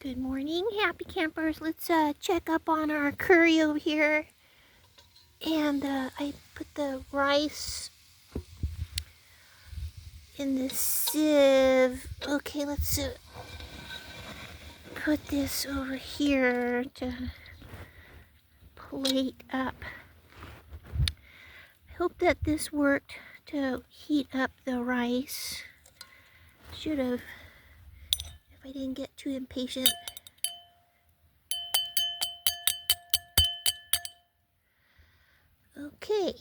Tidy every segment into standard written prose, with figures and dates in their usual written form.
Good morning, happy campers. Let's check up on our curry over here. And I put the rice in the sieve. Okay, let's put this over here to plate up. I hope that this worked to heat up the rice. Should have, if I didn't get too impatient. Okay,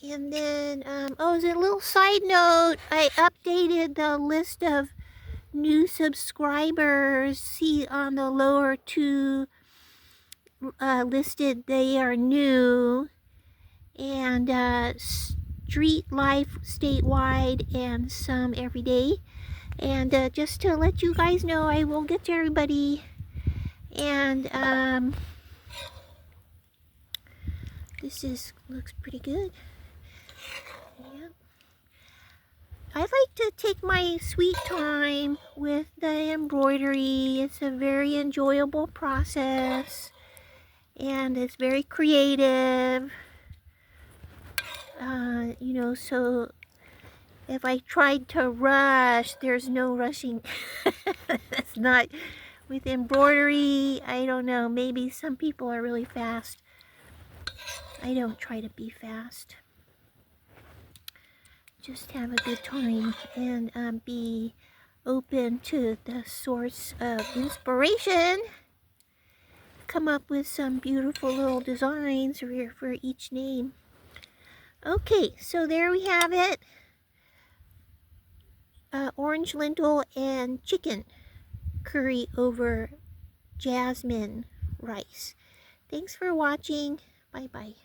and then, as a little side note, I updated the list of new subscribers. See on the lower two listed, they are new. And Street Life statewide and some every day. And just to let you guys know, I will get to everybody. And this looks pretty good. Yeah. I like to take my sweet time with the embroidery. It's a very enjoyable process, and it's very creative. You know, so if I tried to rush, there's no rushing. It's not with embroidery. I don't know. Maybe some people are really fast. I don't try to be fast. Just have a good time and be open to the source of inspiration. Come up with some beautiful little designs for each name. Okay, so there we have it. Orange lentil and chicken curry over jasmine rice. Thanks for watching. Bye-bye.